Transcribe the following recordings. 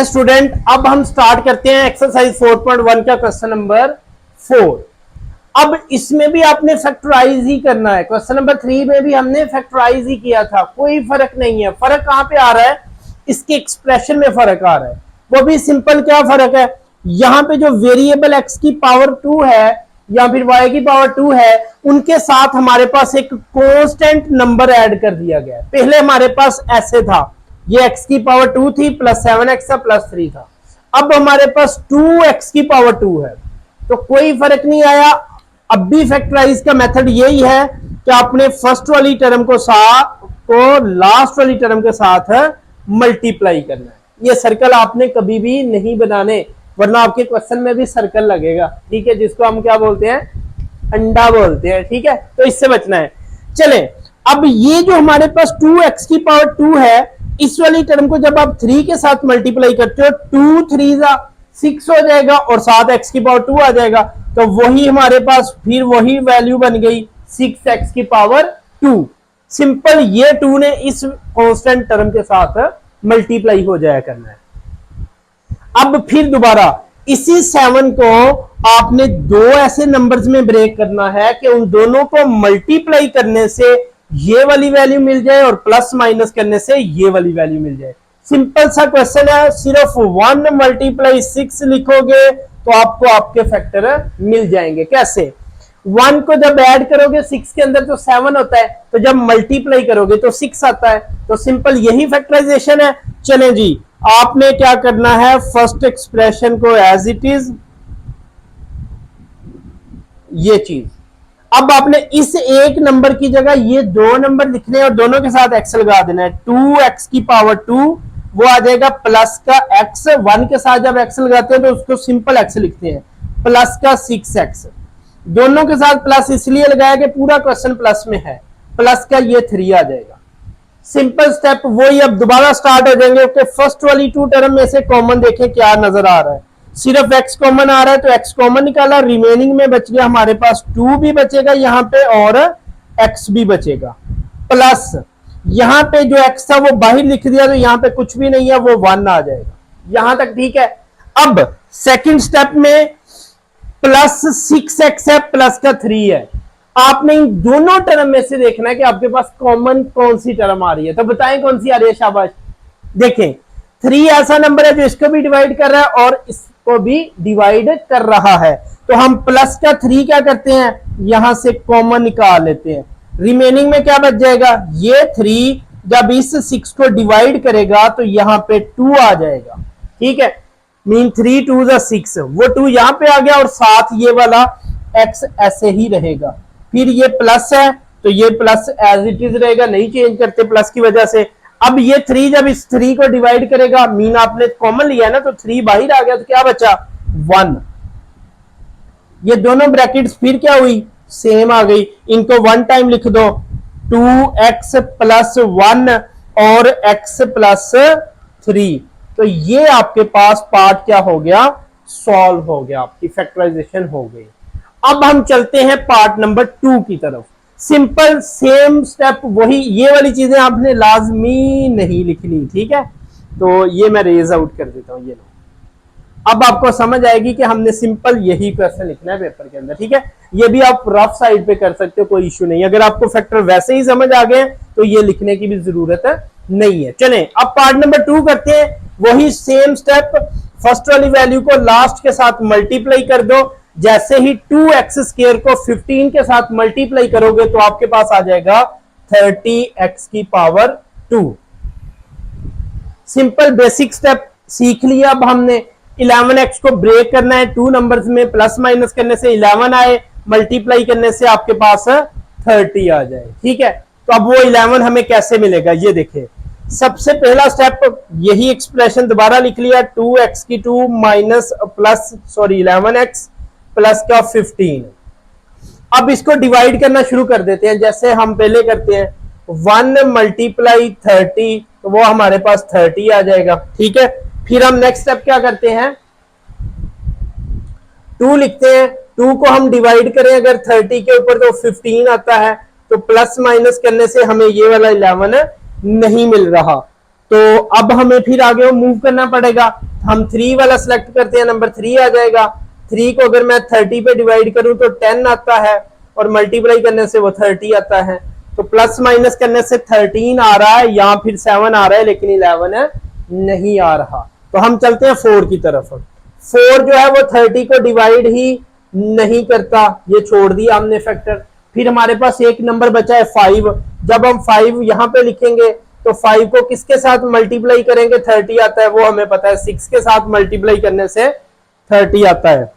Student अब हम start करते हैं एक्सरसाइज 4.1 का क्वेश्चन नंबर 4। अब इसमें भी आपने फैक्टराइज ही करना है। क्वेश्चन नंबर 3 में भी हमने फैक्टराइज ही किया था, कोई फर्क नहीं है। फर्क कहां पे आ रहा है, इसके एक्सप्रेशन में फर्क आ रहा है। वो भी सिंपल, क्या फर्क है, यहां पे जो वेरिएबल एक्स की पावर 2 है या फिर वाई की पावर 2 है, उनके साथ हमारे पास एक कांस्टेंट नंबर ऐड कर दिया गया है। पहले हमारे पास ऐसे था, ये x की पावर 2 थी प्लस 7x था प्लस 3 था। अब हमारे पास 2x की पावर 2 है, तो कोई फर्क नहीं आया। अब भी फैक्टराइज का मेथड यही है कि आपने फर्स्ट वाली टर्म को लास्ट वाली टर्म के साथ मल्टीप्लाई करना है। ये सर्कल आपने कभी भी नहीं बनाने, वरना आपके क्वेश्चन में भी सर्कल लगेगा, ठीक है, जिसको हम क्या बोलते हैं, अंडा बोलते हैं, ठीक है। तो इससे बचना है। चले, अब ये जो हमारे पास 2x की पावर 2 है, इस वाली टर्म को जब आप 3 के साथ मल्टीप्लाई करते हो, 2 3 6 हो जाएगा और साथ x की पावर 2 आ जाएगा, तो वही हमारे पास फिर वही वैल्यू बन गई 6x की पावर 2। सिंपल, ये 2 ने इस कांस्टेंट टर्म के साथ मल्टीप्लाई हो जाया करना है। अब फिर दोबारा इसी 7 को आपने दो ऐसे नंबर्स में ब्रेक करना है कि उन दोनों को मल्टीप्लाई करने से ये वाली वैल्यू मिल जाए और प्लस माइनस करने से ये वाली वैल्यू मिल जाए। सिंपल सा क्वेश्चन है। सिर्फ 1 मल्टीप्लाई 6 लिखोगे तो आपको आपके फैक्टर मिल जाएंगे। कैसे, 1 को जब ऐड करोगे 6 के अंदर तो 7 होता है, तो जब मल्टीप्लाई करोगे तो 6 आता है। तो सिंपल यही फैक्टराइजेशन है। चलें जी, आपने क्या करना है, फर्स्ट एक्सप्रेशन को एज इट इज, ये चीज, अब आपने इस एक नंबर की जगह ये दो नंबर लिखने और दोनों के साथ एक्स लगा देना है। 2x की पावर 2 वो आ जाएगा प्लस का x, 1 के साथ जब x लगाते हैं तो उसको सिंपल x लिखते हैं, प्लस का 6x। दोनों के साथ प्लस इसलिए लगाया कि पूरा क्वेश्चन प्लस में है, प्लस का ये 3 आ जाएगा। सिंपल स्टेप वही अब दोबारा स्टार्ट हो जाएंगे। ओके, फर्स्ट वाली 2 टर्म में से कॉमन देखें क्या नजर आ रहा है। सिर्फ x कॉमन आ रहा है तो x कॉमन निकाला, रिमेनिंग में बच गया हमारे पास 2 भी बचेगा यहां पे और x भी बचेगा, प्लस यहां पे जो x था वो बाहर लिख दिया तो यहां पे कुछ भी नहीं है, वो 1 आ जाएगा। यहां तक ठीक है। अब सेकंड स्टेप में प्लस 6x है, प्लस का 3 है। आपने इन दोनों टर्म में से देखना है कि आपके पास कॉमन कौन सी टर्म आ रही है। तो बताएं कौन सी आ रही है, शाबाश। देखें, 3 ऐसा नंबर है जो इसको भी डिवाइड कर रहा है और इसको भी डिवाइड कर रहा है, तो हम प्लस का 3 क्या करते हैं, यहां से कॉमन निकाल लेते हैं। रिमेनिंग में क्या बच जाएगा, ये 3 जब इस 6 को डिवाइड करेगा तो यहां पे 2 आ जाएगा, ठीक है। मीन 3 2 6, वो 2 यहां पे आ गया और साथ ये वाला x ऐसे ही रहेगा। फिर ये प्लस है तो ये प्लस एज इट इज रहेगा, नहीं चेंज करते प्लस की वजह से। अब ये 3 जब इस 3 को डिवाइड करेगा, मीन आपने कॉमन लिया ना, तो 3 बाहर आ गया तो क्या बचा, 1। ये दोनों ब्रैकेट्स फिर क्या हुई, सेम आ गई। इनको 1 टाइम लिख दो, 2x प्लस 1 और x प्लस 3। तो ये आपके पास पार्ट क्या हो गया, सॉल्व हो गया, आपकी फैक्टराइजेशन हो गई। अब हम चलते हैं पार्ट नंबर 2 की तरफ। सिंपल सेम स्टेप वही, ये वाली चीजें आपने लाजमी नहीं लिखनी, ठीक है। तो ये मैं रेज आउट कर देता हूं, ये लो। अब आपको समझ आएगी कि हमने सिंपल यही क्वेश्चन लिखना है पेपर के अंदर, ठीक है। ये भी आप रफ साइड पे कर सकते हो, कोई इश्यू नहीं। अगर आपको फैक्टर वैसे ही समझ आ गए तो ये लिखने की भी जरूरत नहीं है। चलें, अब पार्ट नंबर 2 करते हैं। वही सेम स्टेप, फर्स्ट वाली वैल्यू को लास्ट के साथ मल्टीप्लाई कर दो। जैसे ही 2x² को 15 के साथ मल्टीप्लाई करोगे तो आपके पास आ जाएगा 30x की पावर 2। सिंपल बेसिक स्टेप सीख लिया। अब हमने 11x को ब्रेक करना है 2 नंबर्स में, प्लस माइनस करने से 11 आए, मल्टीप्लाई करने से आपके पास 30 आ जाए, ठीक है। तो अब वो 11 हमें कैसे मिलेगा, ये देखिए। सबसे पहला स्टेप यही एक्सप्रेशन दोबारा लिख लिया, 2x की 2 माइनस प्लस 11x प्लस का 15। अब इसको डिवाइड करना शुरू कर देते हैं जैसे हम पहले करते हैं। 1 मल्टीप्लाई 30 तो वो हमारे पास 30 आ जाएगा, ठीक है। फिर हम नेक्स्ट स्टेप क्या करते हैं, 2 लिखते हैं। 2 को हम डिवाइड करें अगर 30 के ऊपर तो 15 आता है, तो प्लस माइनस करने से हमें ये वाला 11 नहीं मिल रहा। तो अब हमें फिर आगे मूव करना पड़ेगा। हम 3 वाला सिलेक्ट करते हैं, नंबर 3 आ जाएगा। 3 को अगर मैं 30 पे डिवाइड करूं तो 10 आता है और मल्टीप्लाई करने से वो 30 आता है। तो प्लस माइनस करने से 13 आ रहा है या फिर 7 आ रहा है, लेकिन 11 नहीं आ रहा। तो हम चलते हैं 4 की तरफ। 4 जो है वो 30 को डिवाइड ही नहीं करता, ये छोड़ दिया हमने फैक्टर। फिर हमारे पास एक नंबर बचा है 5। जब हम 5 यहां पे लिखेंगे तो 5 को किसके साथ मल्टीप्लाई करेंगे 30 आता है, वो हमें पता है। 6 के साथ मल्टीप्लाई करने से 30 आता है।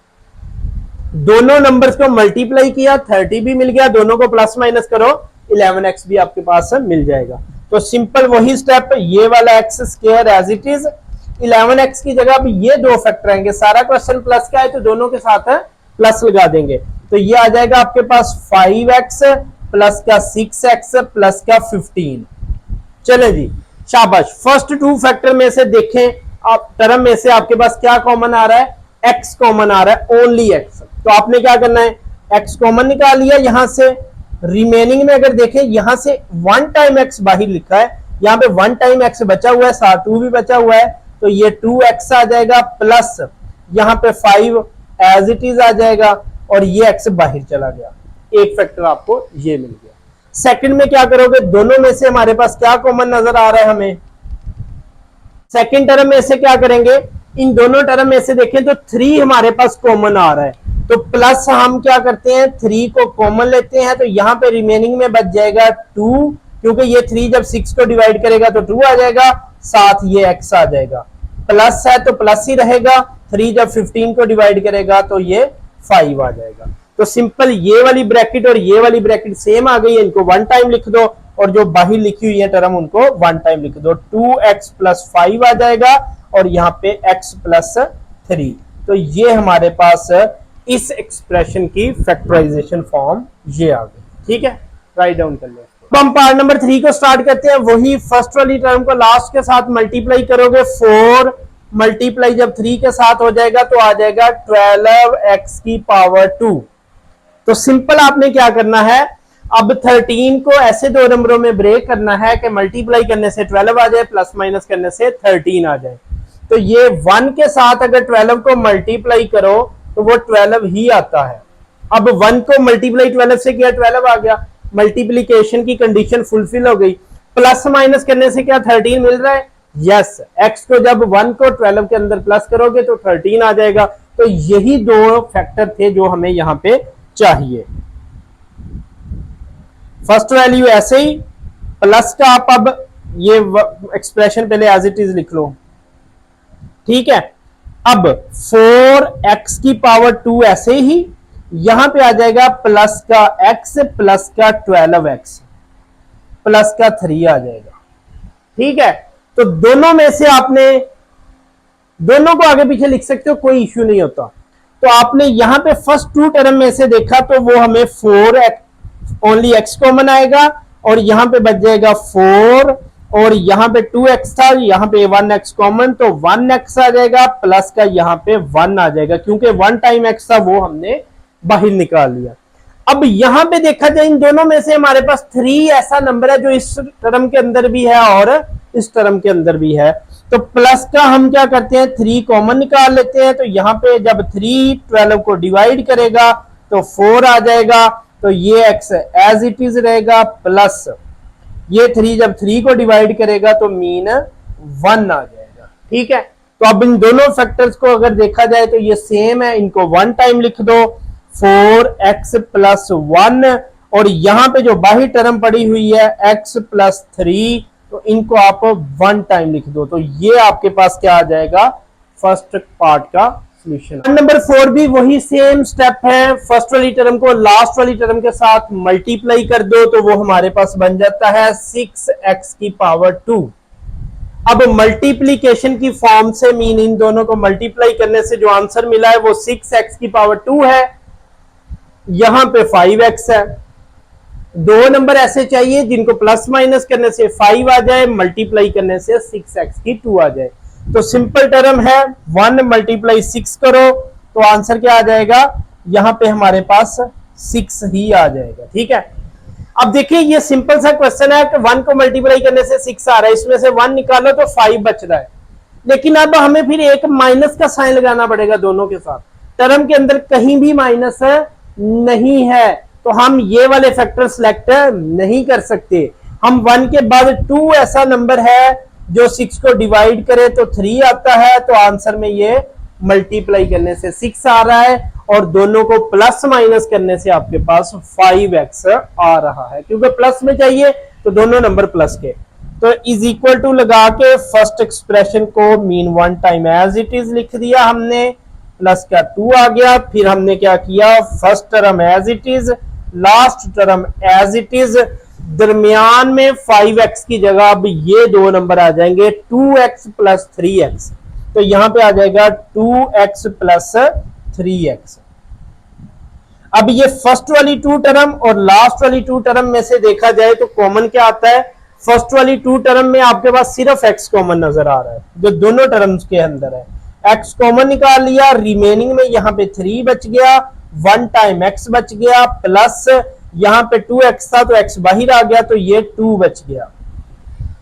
दोनों नंबर्स को मल्टीप्लाई किया, 30 भी मिल गया, दोनों को प्लस माइनस करो 11x भी आपके पास मिल जाएगा। तो सिंपल वही स्टेप, ये वाला X square as it is, 11x की जगह भी ये दो फैक्टर आएंगे। सारा क्वेश्चन प्लस का है तो दोनों के साथ प्लस लगा देंगे। तो ये आ जाएगा आपके पास 5x प्लस का 6x प्लस का 15। चले जी, शाबाश। फर्स्ट 2 फैक्टर में से देखें आप, टर्म में से आपके पास क्या कॉमन आ रहा है, x कॉमन आ रहा है, ओनली x। तो आपने क्या करना है, x कॉमन निकाल लिया यहां से। रिमेनिंग में अगर देखें यहां से 1 टाइम x बाहर लिखा है, यहां पे 1 टाइम x बचा हुआ है, साथ 2 भी बचा हुआ है, तो ये 2x आ जाएगा प्लस यहां पे 5 एज इट इज आ जाएगा और ये x बाहर चला गया। एक फैक्टर आपको ये मिल गया। सेकंड में क्या करोगे, दोनों में से हमारे पास क्या कॉमन नजर आ रहा है हमें, सेकंड टर्म में से क्या करेंगे, इन दोनों टर्म में से देखें तो 3 हमारे पास कॉमन आ रहा है, तो प्लस हम क्या करते हैं 3 को कॉमन लेते हैं, तो यहां पे रिमेनिंग में बच जाएगा 2, क्योंकि ये 3 जब 6 को डिवाइड करेगा तो 2 आ जाएगा, साथ ये x आ जाएगा। प्लस है तो प्लस ही रहेगा, 3 जब 15 को डिवाइड करेगा तो ये 5 आ जाएगा। तो सिंपल ये वाली ब्रैकेट और ये वाली ब्रैकेट सेम आ गई है, इनको 1 टाइम लिख दो और जो बाहर लिखी हुई है टर्म उनको 1 टाइम लिख दो। 2x प्लस 5 आ जाएगा और यहाँ पे x प्लस 3। तो ये हमारे पास इस एक्सप्रेशन की फैक्टराइजेशन फॉर्म ये आ गई। ठीक है, राइट डाउन कर ले। तो हम पार्ट नंबर 3 को स्टार्ट करते हैं। वही फर्स्ट वाली टर्म को लास्ट के साथ मल्टीप्लाई करोगे, 4 मल्टीप्लाई जब 3 के साथ हो जाएगा तो आ जाएगा 12x की पावर 2। तो सिंपल आपने क्या करना है, अब 13 को ऐसे दो नंबरों में ब्रेक करना है कि मल्टीप्लाई करने से 12 आ जाए, प्लस माइनस करने से 13 आ जाए। तो ये 1 के साथ अगर 12 को मल्टीप्लाई करो तो वो 12 ही आता है। अब 1 को मल्टीप्लाई 12 से किया, 12 आ गया, मल्टीप्लीकेशन की कंडीशन फुलफिल हो गई। प्लस माइनस करने से क्या 13 मिल रहा है, यस। x को जब 1 को 12 के अंदर प्लस करोगे तो 13 आ जाएगा। तो यही दो फैक्टर थे जो हमें यहां पे चाहिए। फर्स्ट वैल्यू ऐसे ही, प्लस का आप अब ये एक्सप्रेशन पहले एज इट इज लिख लो। ठीक है, अब 4x की पावर 2 ऐसे ही, यहां पे आ जाएगा प्लस का x प्लस का 12x प्लस का 3 आ जाएगा। ठीक है, तो दोनों में से आपने दोनों को आगे पीछे लिख सकते हो, कोई इश्यू नहीं होता। तो आपने यहां पे फर्स्ट 2 टर्म में से देखा तो वो हमें 4x ओनली x कॉमन आएगा और यहां पे बच जाएगा 4 और यहां पे 2x था, यहां पे 1x कॉमन, तो 1x आ जाएगा प्लस का यहां पे 1 आ जाएगा, क्योंकि 1 टाइम x था वो हमने बाहर निकाल लिया। अब यहां पे देखा जाए इन दोनों में से हमारे पास 3 ऐसा नंबर है जो इस टर्म के अंदर भी है और इस टर्म के अंदर भी है। तो प्लस का हम क्या करते हैं 3 कॉमन निकाल लेते हैं, तो यहां पे जब 3 12 को डिवाइड करेगा तो 4 आ जाएगा, तो ये x एज इट इज रहेगा, प्लस ये 3 जब 3 को डिवाइड करेगा तो मीन 1 आ जाएगा। ठीक है, तो अब इन दोनों फैक्टर्स को अगर देखा जाए तो ये सेम है, इनको 1 टाइम लिख दो, 4x प्लस 1, और यहां पे जो बाहर टर्म पड़ी हुई है x प्लस 3, तो इनको आप 1 टाइम लिख दो। तो ये आपके पास क्या आ जाएगा, फर्स्ट पार्ट का सॉल्यूशन। नंबर 4 भी वही सेम स्टेप है, फर्स्ट वाली टर्म को लास्ट वाली टर्म के साथ मल्टीप्लाई कर दो तो वो हमारे पास बन जाता है 6x की पावर 2। अब मल्टीप्लीकेशन की फॉर्म से मीन इन दोनों को मल्टीप्लाई करने से जो आंसर मिला है वो 6x की पावर 2 है, यहां पे 5x है। दो नंबर ऐसे चाहिए जिनको प्लस माइनस करने से 5 आ जाए, मल्टीप्लाई करने से 6x की 2 आ जाए। तो सिंपल टर्म है, 1 मल्टीप्लाई 6 करो तो आंसर क्या आ जाएगा, यहां पे हमारे पास 6 ही आ जाएगा। ठीक है, अब देखिए ये सिंपल सा क्वेश्चन है कि 1 को मल्टीप्लाई करने से 6 आ रहा है, इसमें से 1 निकालो तो 5 बच रहा है, लेकिन अब हमें फिर एक माइनस का साइन लगाना पड़ेगा दोनों के साथ। टर्म के अंदर कहीं भी माइनस नहीं है तो हम ये वाले फैक्टर सिलेक्ट नहीं कर सकते। हम 1 के बाद 2 ऐसा नंबर है जो 6 को डिवाइड करे तो 3 आता है, तो आंसर में ये मल्टीप्लाई करने से 6 आ रहा है और दोनों को प्लस माइनस करने से आपके पास 5x आ रहा है, क्योंकि प्लस में चाहिए तो दोनों नंबर प्लस के। तो इज इक्वल टू लगा के फर्स्ट एक्सप्रेशन को mean 1 time as it is लिख दिया हमने, प्लस का 2 आ गया। फिर हमने क्या किया, first term as it is, last term as it is, दरमियान में 5x की जगह अब ये दो नंबर आ जाएंगे 2x प्लस 3x, तो यहां पे आ जाएगा 2x प्लस 3x। अब ये फर्स्ट वाली 2 टर्म और लास्ट वाली 2 टर्म में से देखा जाए तो कॉमन क्या आता है, फर्स्ट वाली 2 टर्म में आपके पास सिर्फ x कॉमन नजर आ रहा है जो दोनों टर्म्स के अंदर है, x कॉमन निकाल लिया, रिमेनिंग में यहां पे 3 बच गया, 1 टाइम x बच गया, प्लस यहां पे 2x था तो x बाहर आ गया तो ये 2 बच गया।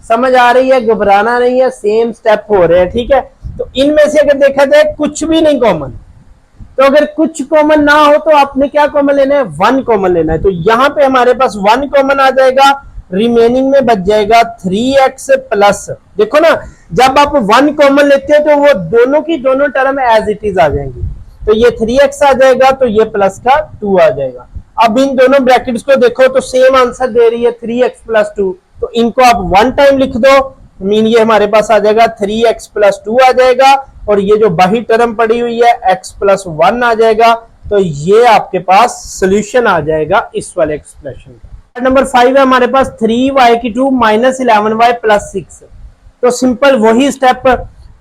समझ आ रही है, घबराना नहीं है, सेम स्टेप हो रहे हैं, ठीक है। तो इनमें से अगर देखा जाए कुछ भी नहीं कॉमन, तो अगर कुछ कॉमन ना हो तो आपने क्या कॉमन लेना है, 1 कॉमन लेना है। तो यहां पे हमारे पास 1 कॉमन आ जाएगा, रिमेनिंग में बच जाएगा 3x प्लस, देखो ना जब आप 1 कॉमन लेते हैं तो वो दोनों की दोनों टर्म एज इट इज आ जाएंगी, तो ये 3x आ जाएगा तो ये प्लस का 2 आ जाएगा। अब इन दोनों ब्रैकेट्स को देखो तो सेम आंसर दे रही है 3x प्लस 2, तो इनको आप 1 टाइम लिख दो, मीन ये हमारे पास आ जाएगा 3x प्लस 2 आ जाएगा, और ये जो बाहरी टर्म पड़ी हुई है x प्लस 1 आ जाएगा, तो ये आपके पास सोल्यूशन आ जाएगा इस वाले एक्सप्रेशन का। नंबर 5 है हमारे पास 3y2 माइनस 11y प्लस 6, तो सिंपल वही स्टेप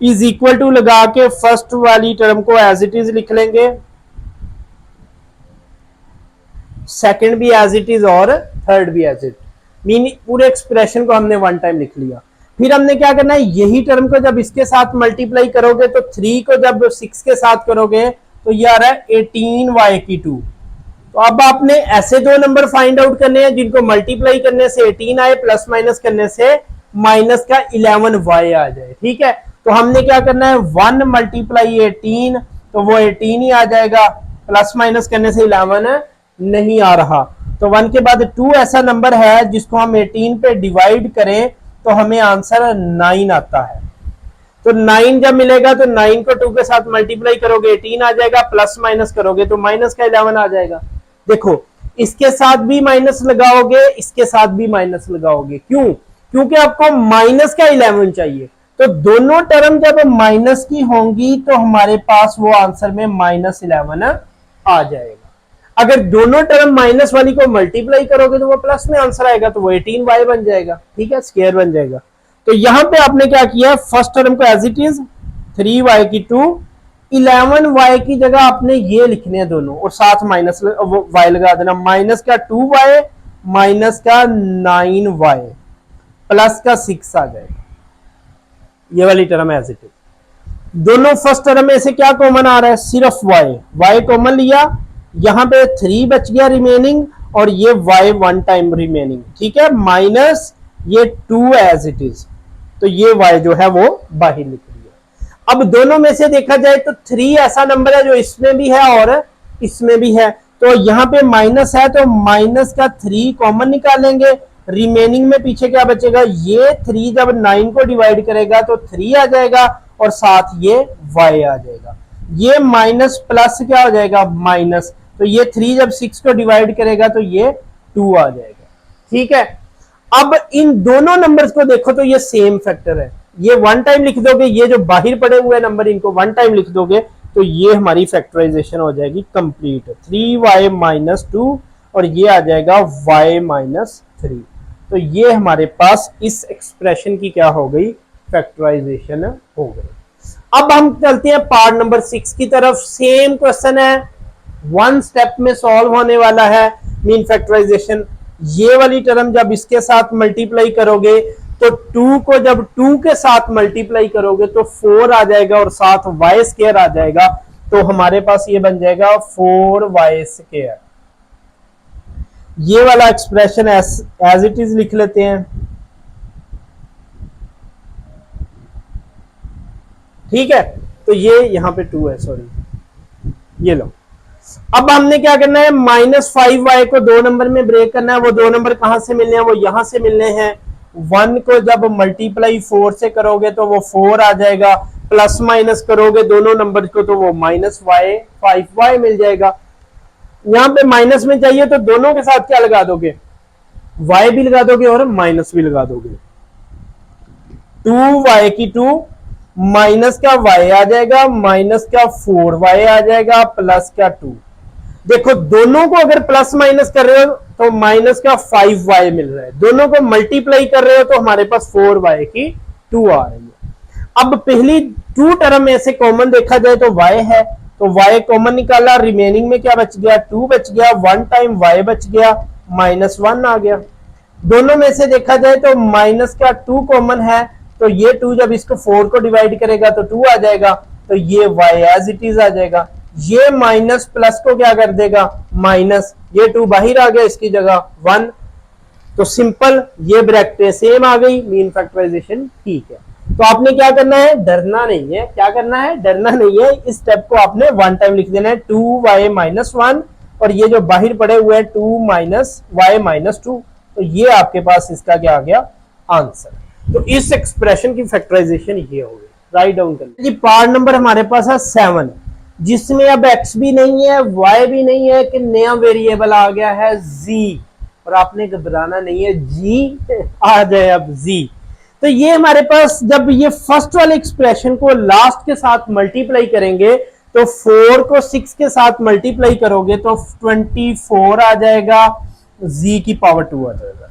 इज इक्वल टू लगा के फर्स्ट वाली टर्म को एज इट इज लिख लेंगे, सेकंड भी एज इट इज और थर्ड भी एज इट, मीन पूरे एक्सप्रेशन को हमने 1 टाइम लिख लिया। फिर हमने क्या करना है, यही टर्म को जब इसके साथ मल्टीप्लाई करोगे तो 3 को जब 6 के साथ करोगे तो ये आ रहा है 18y2। तो अब आपने ऐसे दो नंबर फाइंड आउट करने हैं जिनको मल्टीप्लाई करने से 18 आए, प्लस माइनस करने से माइनस का 11y आ जाए, ठीक है। तो हमने क्या करना है, 1 मल्टीप्लाई 18 तो वो 18 ही आ जाएगा, प्लस माइनस करने से 11 नहीं आ रहा, तो 1 के बाद 2 ऐसा नंबर है जिसको हम 18 पे डिवाइड करें तो हमें आंसर 9 आता है। तो 9 जब मिलेगा तो 9 को 2 के साथ मल्टीप्लाई करोगे 18 आ जाएगा, प्लस माइनस करोगे तो माइनस का 11 आ जाएगा। देखो इसके साथ भी माइनस लगाओगे, इसके साथ भी माइनस लगाओगे, क्यों, क्योंकि आपको माइनस का 11 चाहिए, तो दोनों टर्म जब माइनस की होंगी तो हमारे पास वो आंसर में माइनस 11 आ जाएगा। अगर दोनों टर्म माइनस वाली को मल्टीप्लाई करोगे तो वो प्लस में आंसर आएगा, तो वो 18y बन जाएगा, ठीक है, स्क्वायर बन जाएगा। तो यहां पे आपने क्या किया, फर्स्ट टर्म को as it is 3y2, 11y की जगह आपने ये लिखने हैं दोनों और साथ माइनस y लगा देना, माइनस का 2y माइनस का 9y प्लस का 6 आ जाएगा, ये वाली टर्म एज इट इज। दोनों फर्स्ट टर्म में से क्या कॉमन आ रहा है, सिर्फ y कॉमन लिया, यहां पे 3 बच गया रिमेनिंग और ये y 1 टाइम रिमेनिंग, ठीक है, माइनस ये 2 एज इट इज, तो ये y जो है वो बाहर लिख लिया। अब दोनों में से देखा जाए तो 3 ऐसा नंबर है जो इसमें भी है और इसमें भी है, तो यहां पे माइनस है तो माइनस का 3 कॉमन निकालेंगे, रिमेनिंग में पीछे क्या बचेगा, ये 3 जब 9 को डिवाइड करेगा तो 3 आ जाएगा और साथ ये y आ जाएगा, ये माइनस प्लस क्या हो जाएगा माइनस, तो ये 3 जब 6 को डिवाइड करेगा तो ये 2 आ जाएगा, ठीक है। अब इन दोनों नंबर्स को देखो तो ये सेम फैक्टर है, ये 1 टाइम लिख दोगे, ये जो बाहर पड़े हुए नंबर इनको 1 टाइम लिख दोगे तो ये हमारी फैक्टराइजेशन हो जाएगी कंप्लीट, 3y माइनस 2 और ये आ जाएगा y माइनस 3, तो ये हमारे पास इस एक्सप्रेशन की क्या हो गई, फैक्टराइजेशन हो गई। अब हम चलते हैं पार्ट नंबर 6 की तरफ, सेम क्वेश्चन है, 1 स्टेप में सॉल्व होने वाला है, मीन फैक्टराइजेशन। ये वाली टर्म जब इसके साथ मल्टीप्लाई करोगे तो 2 को जब 2 के साथ मल्टीप्लाई करोगे तो 4 आ जाएगा और साथ y स्क्वायर आ जाएगा, तो हमारे पास ये बन जाएगा 4y स्क्वायर। ये वाला एक्सप्रेशन एज इट इज लिख लेते हैं, ठीक है। तो ये यहां पे 2 है, सॉरी, ये लो। अब हमने क्या करना है, -5y को 2 नंबर में ब्रेक करना है। वो 2 नंबर कहां से मिलने हैं, वो यहां से मिलने हैं। 1 को जब मल्टीप्लाई 4 से करोगे तो वो 4 आ जाएगा, प्लस माइनस करोगे दोनों नंबर को तो वो -y 5y मिल जाएगा। यहां पे माइनस में चाहिए तो दोनों के साथ क्या लगा दोगे, y भी लगा दोगे और माइनस भी लगा दोगे। 2y की 2 माइनस का y आ जाएगा, माइनस का 4y आ जाएगा, प्लस का 2। देखो दोनों को अगर प्लस माइनस कर रहे हो तो माइनस का 5y मिल रहा है, दोनों को मल्टीप्लाई कर रहे हो तो हमारे पास 4y की 2 आ रही है। अब पहली 2 टर्म में से कॉमन देखा जाए तो y है, तो y कॉमन निकाला, रिमेनिंग में क्या बच गया, 2 बच गया, 1 टाइम y बच गया, -1 आ गया। दोनों में से देखा जाए तो माइनस का 2 कॉमन है, तो ये 2 जब इसको 4 को डिवाइड करेगा तो 2 आ जाएगा, तो ये y एज इट इज आ जाएगा। ये माइनस प्लस को क्या कर देगा, माइनस, ये 2 बाहर आ गया, इसकी जगह 1। तो सिंपल, ये ब्रैकेट सेम आ गई, मीन फैक्टराइजेशन ठीक है। तो आपने क्या करना है, डरना नहीं है, क्या करना है, डरना नहीं है। इस स्टेप को आपने 1 टाइम लिख देना है, 2y -1, और ये जो बाहर पड़े हुए हैं 2 y -2, तो ये आपके पास इसका क्या आ गया, आंसर। तो इस एक्सप्रेशन की फैक्टराइजेशन ये हो गई। राइट डाउन कर जी। पार्ट नंबर हमारे पास है 7, जिसमें अब x भी नहीं है, y भी नहीं है, कि नया वेरिएबल आ गया है z, और आपने घबराना नहीं है, g आ जाए अब z। तो ये हमारे पास जब ये फर्स्ट वाले एक्सप्रेशन को लास्ट के साथ मल्टीप्लाई करेंगे तो 4 को 6 के साथ मल्टीप्लाई करोगे तो 24 आ जाएगा, z की पावर 2 आ जाएगा।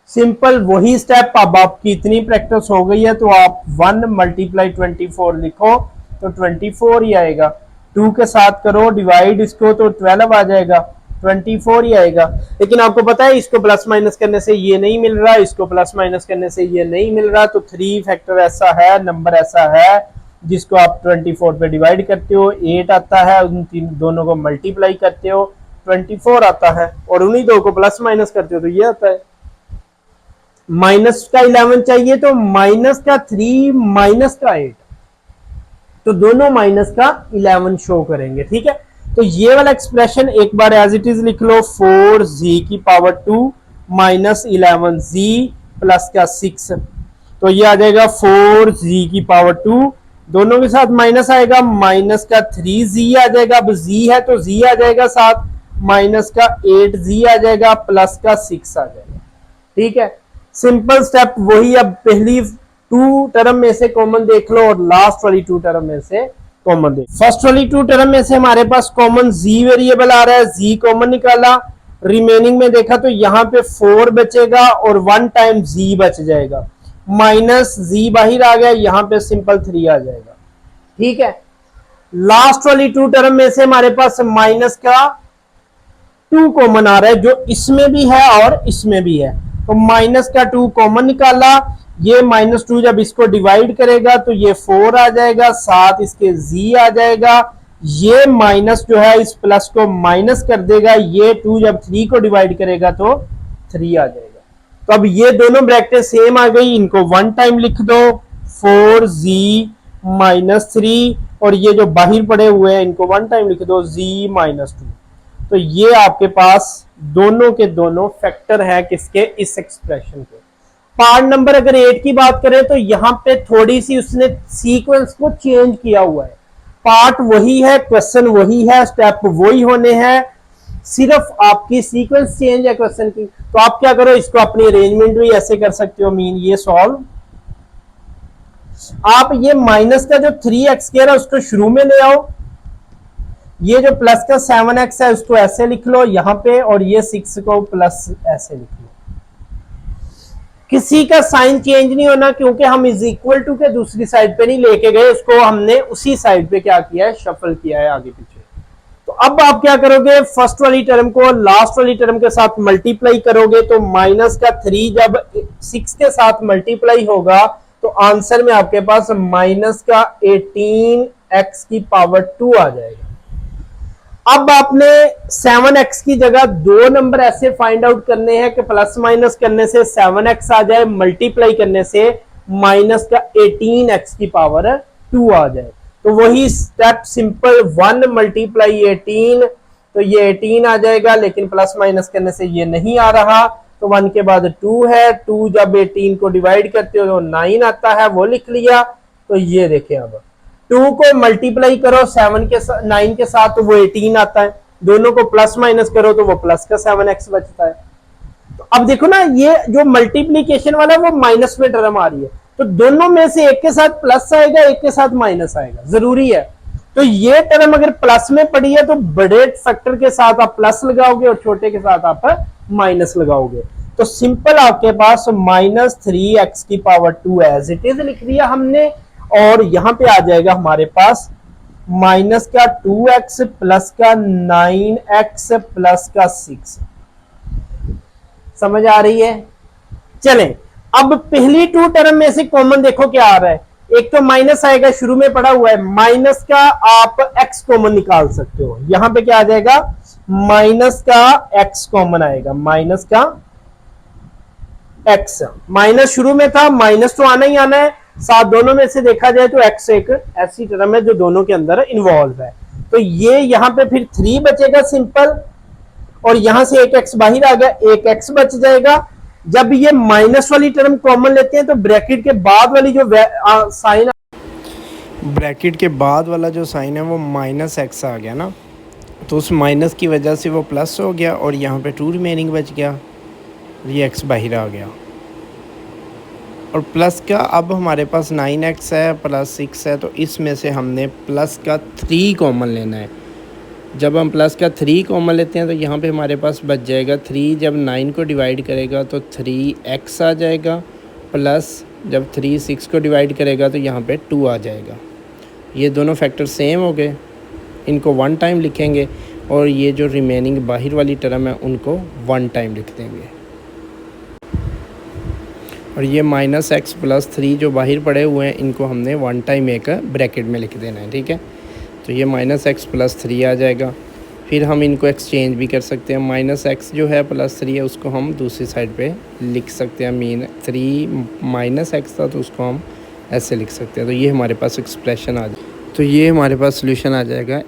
सिंपल वही स्टेप। अब आपकी इतनी प्रैक्टिस हो गई है तो आप 1 × 24 लिखो तो 24 ही आएगा। 2 के साथ करो डिवाइड इसको तो 12 आ जाएगा, 24 ही आएगा। लेकिन आपको पता है इसको प्लस माइनस करने से ये नहीं मिल रहा, इसको प्लस माइनस करने से ये नहीं मिल रहा, तो 3 फैक्टर ऐसा है, नंबर ऐसा है जिसको आप 24 पे डिवाइड करते हो, 8 आता है, उन दोनों को मल्टीप्लाई करते हो 24 आता है, और उन्हीं दो को प्लस माइनस करते हो तो ये आता है। माइनस का 11 चाहिए तो माइनस का 3 माइनस का 8, तो दोनों माइनस का 11 शो करेंगे, ठीक है। तो ये वाला एक्सप्रेशन एक बार एज इट इज लिख लो, 4z की पावर 2 -11z प्लस का 6, तो ये आ जाएगा 4z की पावर 2, दोनों के साथ माइनस आएगा, माइनस का 3z आ जाएगा, अब z है तो z आ जाएगा साथ, माइनस का 8z आ जाएगा, प्लस का 6 आ जाएगा, ठीक है। सिंपल स्टेप वही। अब पहली 2 टर्म में से कॉमन देख लो और लास्ट वाली 2 टर्म में से कॉमन देख। फर्स्ट वाली 2 टर्म में से हमारे पास कॉमन z वेरिएबल आ रहा है, z कॉमन निकाला, रिमेनिंग में देखा तो यहां पे 4 बचेगा और 1 टाइम z बच जाएगा, माइनस z बाहर आ गया, यहां पे सिंपल 3 आ जाएगा, ठीक है। लास्ट वाली 2 टर्म में से हमारे पास माइनस का 2 कॉमन आ रहा है, जो इसमें भी है और इसमें भी है, तो माइनस का 2 कॉमन निकाला, ये -2 जब इसको डिवाइड करेगा तो ये 4 आ जाएगा, साथ इसके z आ जाएगा, ये माइनस जो है इस प्लस को माइनस कर देगा, ये 2 जब 3 को डिवाइड करेगा तो 3 आ जाएगा। तो अब ये दोनों ब्रैकेट सेम आ गई, इनको 1 टाइम लिख दो, 4z -3, और ये जो बाहर पड़े हुए हैं इनको 1 टाइम लिख दो, z -2। तो ये आपके पास दोनों के दोनों फैक्टर है किसके, इस एक्सप्रेशन के। पार्ट नंबर अगर 8 की बात करें तो यहां पे थोड़ी सी उसने सीक्वेंस को चेंज किया हुआ है, पार्ट वही है, क्वेश्चन वही है, स्टेप वही होने हैं, सिर्फ आपकी सीक्वेंस चेंज है क्वेश्चन की। तो आप क्या करो, इसको अपनी अरेंजमेंट भी ऐसे कर सकते हो, मीन ये सॉल्व आप ये माइनस का जो 3x² है उसको शुरू में ले आओ, ये जो प्लस का 7x है उसको ऐसे लिख लो यहां पे, और ये 6 को प्लस ऐसे लिख लो। किसी का साइन चेंज नहीं होना, क्योंकि हम इज इक्वल टू के दूसरी साइड पे नहीं लेके गए, उसको हमने उसी साइड पे क्या किया है, शफल किया है आगे पीछे। तो अब आप क्या करोगे, फर्स्ट वाली टर्म को लास्ट वाली टर्म के साथ मल्टीप्लाई करोगे, तो माइनस का 3 जब 6 के साथ मल्टीप्लाई होगा तो आंसर में आपके पास माइनस का 18x की पावर 2 आ जाएगा। अब आपने 7x की जगह दो नंबर ऐसे फाइंड आउट करने हैं कि प्लस माइनस करने से 7x आ जाए, मल्टीप्लाई करने से माइनस का 18x की पावर 2 आ जाए। तो वही स्टेप सिंपल, 1 मल्टीप्लाई 18, तो ये 18 आ जाएगा, लेकिन प्लस माइनस करने से ये नहीं आ रहा, तो 1 के बाद 2 है, 2 जब 18 को डिवाइड करते हो तो 9 आता है, वो लिख लिया। तो ये देखिए अब 2 को मल्टीप्लाई करो 7 के 9 के साथ तो वो 18 आता है, दोनों को प्लस माइनस करो तो वो प्लस का 7x बचता है। तो अब देखो ना, ये जो मल्टीप्लीकेशन वाला है वो माइनस में टर्म आ रही है, तो दोनों में से एक के साथ प्लस आएगा, एक के साथ माइनस आएगा, जरूरी है। तो ये टर्म अगर प्लस में पड़ी है तो बड़े फैक्टर के साथ आप प्लस लगाओगे और छोटे के साथ आप माइनस लगाओगे। तो सिंपल आपके पास -3x की पावर 2 एज इट इज लिख दिया हमने, और यहां पे आ जाएगा हमारे पास माइनस का 2x प्लस का 9x प्लस का 6। समझ आ रही है? चलें, अब पहली 2 टर्म में से कॉमन देखो क्या आ रहा है। एक तो माइनस आएगा, शुरू में पड़ा हुआ है, माइनस का आप x कॉमन निकाल सकते हो। यहां पे क्या आ जाएगा, माइनस का x कॉमन आएगा, माइनस का x। माइनस शुरू में था, माइनस तो आना ही आना है, साथ दोनों में से देखा जाए तो x एक ऐसी टर्म है जो दोनों के अंदर इन्वॉल्व है। तो ये यहां पे फिर 3 बचेगा सिंपल, और यहां से एक x बाहर आ गया, एक x बच जाएगा। जब ये माइनस वाली टर्म कॉमन लेते हैं तो ब्रैकेट के बाद वाली जो साइन, ब्रैकेट के बाद वाला जो साइन है वो -x आ गया ना, तो उस माइनस की वजह से वो प्लस हो गया, और यहाँ पे 2 रिमेनिंग बच गया, ये x बाहर आ गया। और प्लस का अब हमारे पास 9x है प्लस 6 है, तो इसमें से हमने प्लस का 3 कॉमन लेना है। जब हम प्लस का 3 कॉमन लेते हैं तो यहाँ पे हमारे पास बच जाएगा 3, जब 9 को डिवाइड करेगा तो 3x आ जाएगा, प्लस जब 3 6 को डिवाइड करेगा तो यहाँ पे 2 आ जाएगा। ये दोनों फैक्टर सेम हो गए, इनको 1 टाइम लिखेंगे, और ये जो रिमेनिंग बाहर वाली टर्म है उनको 1 टाइम लिख देंगे। और ये -x प्लस 3 जो बाहर पड़े हुए हैं इनको हमने 1 टाइम एक ब्रैकेट में लिख देना है, ठीक है। तो ये -x प्लस 3 आ जाएगा। फिर हम इनको एक्सचेंज भी कर सकते हैं, -x जो है प्लस 3 है उसको हम दूसरी साइड पे लिख सकते हैं, मीन 3 -x था तो उसको हम ऐसे लिख सकते हैं। तो ये हमारे पास एक्सप्रेशन आ जाए, तो ये हमारे पास सोल्यूशन आ जाएगा।